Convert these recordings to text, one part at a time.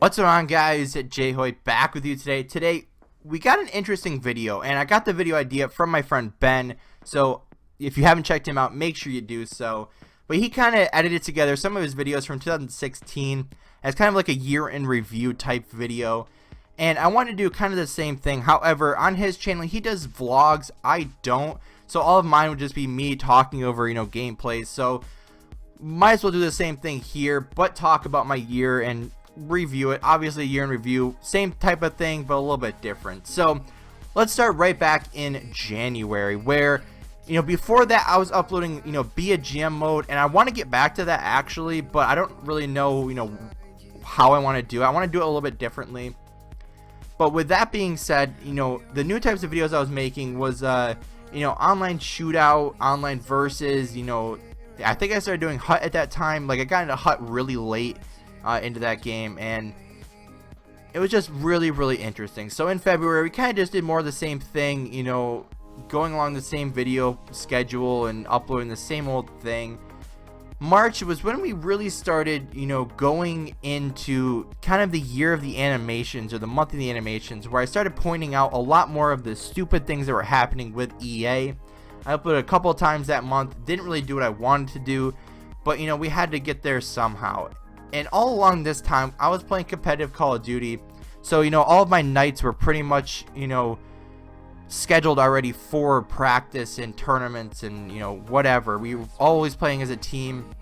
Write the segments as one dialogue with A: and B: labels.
A: What's going on, guys? Jay Hoyt back with you today. Today we got an interesting video, and I got the video idea from my friend Ben. So if you haven't checked him out, make sure you do so. But he kind of edited together some of his videos from 2016 as kind of like a year in review type video. And I want to do kind of the same thing. However, on his channel he does vlogs. I don't. So all of mine would just be me talking over, gameplays. So might as well do the same thing here, but talk about my year and review it. Obviously, year in review, same type of thing, but a little bit different. So let's start right back in January, where before that I was uploading be a GM mode, and I want to get back to that actually, but I don't really know how I want to do it. I want to do it a little bit differently. But with that being said, the new types of videos I was making was online shootout, online versus, I think I started doing Hut at that time. Like, I got into Hut really late into that game, and it was just really interesting. So in February we kind of just did more of the same thing, going along the same video schedule and uploading the same old thing. March was when we really started going into kind of the year of the animations, or the month of the animations, where I started pointing out a lot more of the stupid things that were happening with EA. I uploaded a couple of times that month, didn't really do what I wanted to do, but we had to get there somehow. And all along this time I was playing competitive Call of Duty, so all of my nights were pretty much scheduled already for practice and tournaments and whatever. We were always playing as a team,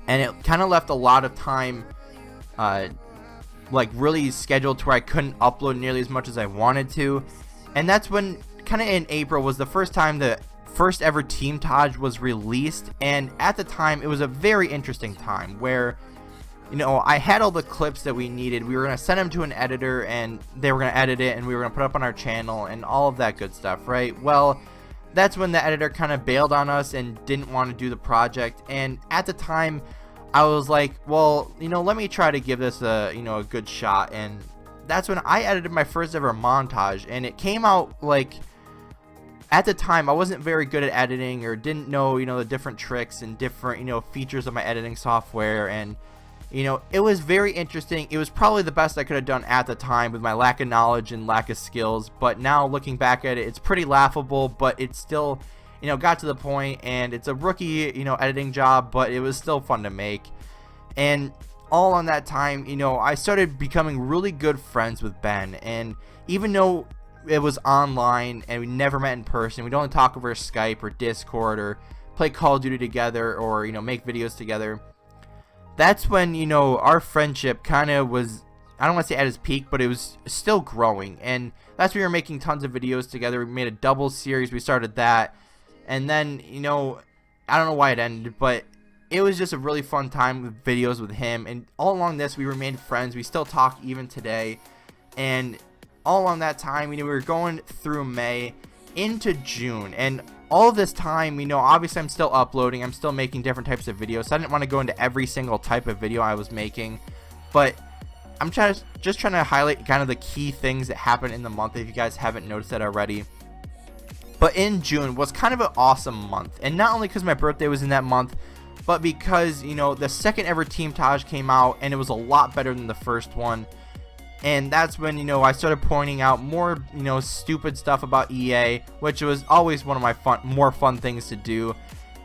A: and it kind of left a lot of time like really scheduled to where I couldn't upload nearly as much as I wanted to. And that's when, kind of in April, was the first time the first ever Team Taj was released. And at the time it was a very interesting time where I had all the clips that we needed. We were going to send them to an editor, and they were going to edit it, and we were going to put it up on our channel and all of that good stuff, right? Well, that's when the editor kind of bailed on us and didn't want to do the project. And at the time I was like, well, let me try to give this a a good shot. And that's when I edited my first ever montage, and it came out like, at the time I wasn't very good at editing, or didn't know the different tricks and different features of my editing software. And it was very interesting. It was probably the best I could have done at the time with my lack of knowledge and lack of skills. But now looking back at it, it's pretty laughable, but it's still, got to the point, and it's a rookie, editing job, but it was still fun to make. And all on that time, I started becoming really good friends with Ben. And even though it was online and we never met in person, we'd only talk over Skype or Discord, or play Call of Duty together, or make videos together. That's when our friendship kind of was, I don't want to say at its peak, but it was still growing. And that's when we were making tons of videos together. We made a double series, we started that, and then I don't know why it ended, but it was just a really fun time with videos with him. And all along this we remained friends. We still talk even today. And all along that time, we were going through May into June, and all this time, obviously I'm still uploading, I'm still making different types of videos, so I didn't want to go into every single type of video I was making, but I'm just trying to highlight kind of the key things that happened in the month, if you guys haven't noticed that already. But in June was kind of an awesome month, and not only because my birthday was in that month, but because the second ever Team Taj came out, and it was a lot better than the first one. And that's when I started pointing out more stupid stuff about EA, which was always one of my more fun things to do.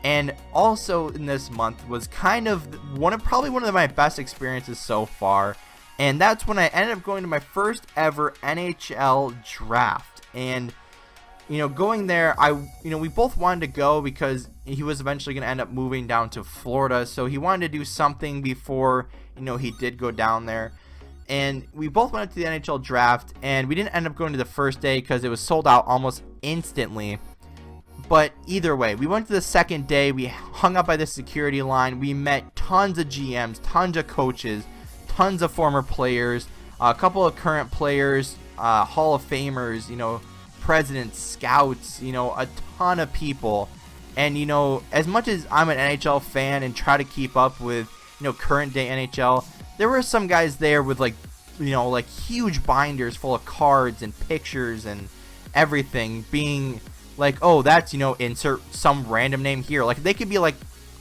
A: And also in this month was kind of probably one of my best experiences so far, and that's when I ended up going to my first ever NHL draft. And going there, we both wanted to go because he was eventually going to end up moving down to Florida, so he wanted to do something before he did go down there. And we both went to the NHL draft, and we didn't end up going to the first day because it was sold out almost instantly. But either way, we went to the second day. We hung up by the security line. We met tons of GMs, tons of coaches, tons of former players, a couple of current players, Hall of Famers, presidents, scouts, a ton of people. And as much as I'm an NHL fan and try to keep up with current day NHL, there were some guys there with like huge binders full of cards and pictures and everything, being like, oh, that's insert some random name here. Like, they could be like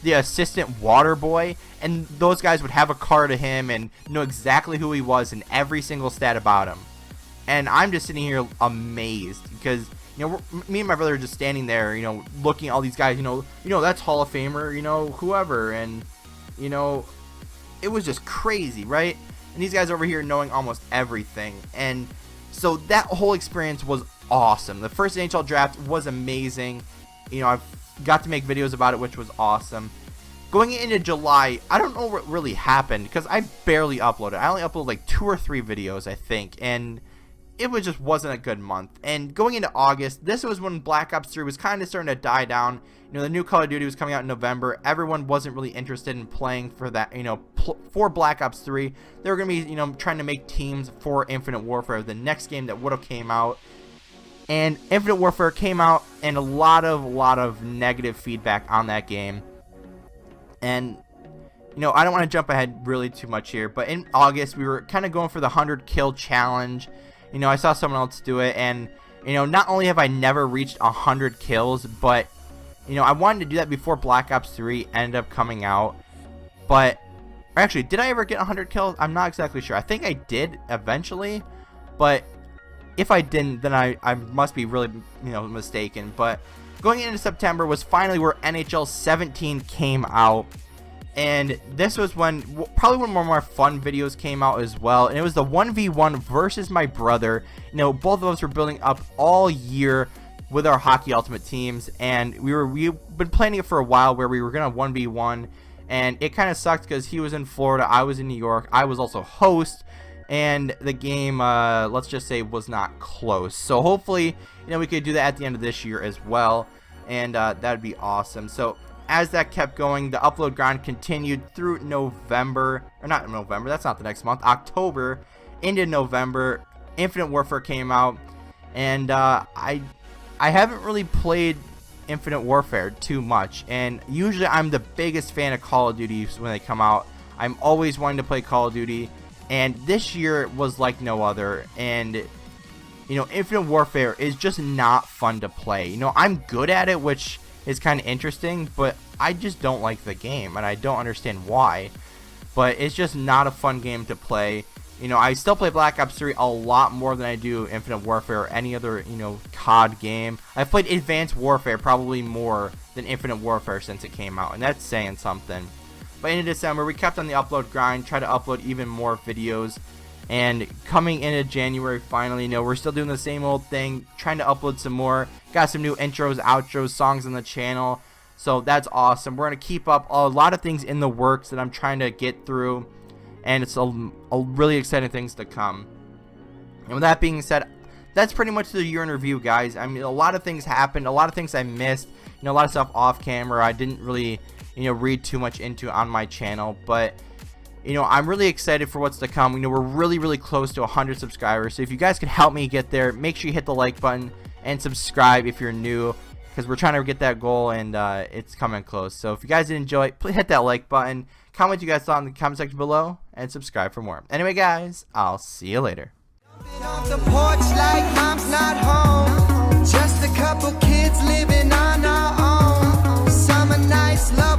A: the assistant water boy, and those guys would have a card of him and know exactly who he was and every single stat about him. And I'm just sitting here amazed because, you know, me and my brother are just standing there, you know, looking at all these guys, you know, that's Hall of Famer, you know, whoever, and, you know, it was just crazy, right? And these guys over here knowing almost everything. And so that whole experience was awesome. The first NHL draft was amazing. You know, I've got to make videos about it, which was awesome. Going into July, I don't know what really happened because I barely uploaded. I only uploaded like 2 or 3 videos, I think, and it just wasn't a good month. And going into August, this was when Black Ops 3 was kind of starting to die down. You know, the new Call of Duty was coming out in November. Everyone wasn't really interested in playing for that, you know, for Black Ops 3. They were going to be, you know, trying to make teams for Infinite Warfare, the next game that would have came out. And Infinite Warfare came out, and a lot of negative feedback on that game. And, you know, I don't want to jump ahead really too much here, but in August, we were kind of going for the 100 kill challenge. You know, I saw someone else do it, and, you know, not only have I never reached 100 kills, but, you know, I wanted to do that before Black Ops 3 ended up coming out. But, actually, did I ever get 100 kills? I'm not exactly sure. I think I did eventually, but if I didn't, then I must be really, you know, mistaken. But going into September was finally where NHL 17 came out. And this was when probably one of my more fun videos came out as well. And it was the 1v1 versus my brother. You know, both of us were building up all year with our Hockey Ultimate teams. And we've been planning it for a while where we were going to 1v1. And it kind of sucked because he was in Florida. I was in New York. I was also host. And the game, let's just say, was not close. So hopefully, you know, we could do that at the end of this year as well. And that would be awesome. So as that kept going, the upload grind continued through November, or not November, that's not the next month, October into November. Infinite Warfare came out, and I haven't really played Infinite Warfare too much, and usually I'm the biggest fan of Call of Duty when they come out. I'm always wanting to play Call of Duty, and this year was like no other. And you know, Infinite Warfare is just not fun to play. You know, I'm good at it, which is kind of interesting, but I just don't like the game, and I don't understand why. But it's just not a fun game to play. You know, I still play Black Ops 3 a lot more than I do Infinite Warfare or any other, you know, COD game. I've played Advanced Warfare probably more than Infinite Warfare since it came out, and that's saying something. But in December, we kept on the upload grind, tried to upload even more videos. And coming into January, finally, you know, we're still doing the same old thing, trying to upload some more. Got some new intros, outros, songs on the channel. So that's awesome. We're going to keep up a lot of things in the works that I'm trying to get through. And it's a really exciting things to come. And with that being said, that's pretty much the year in review, guys. I mean, a lot of things happened. A lot of things I missed. You know, a lot of stuff off camera I didn't really, you know, read too much into on my channel. But you know, I'm really excited for what's to come. You know, we're really close to 100 subscribers. So if you guys can help me get there, make sure you hit the like button and subscribe if you're new, because we're trying to get that goal, and it's coming close. So if you guys did enjoy, please hit that like button. Comment what you guys thought in the comment section below, and subscribe for more. Anyway, guys, I'll see you later.
B: Off the porch like mom's not home. Just a couple kids living on our own. Summer nights, love.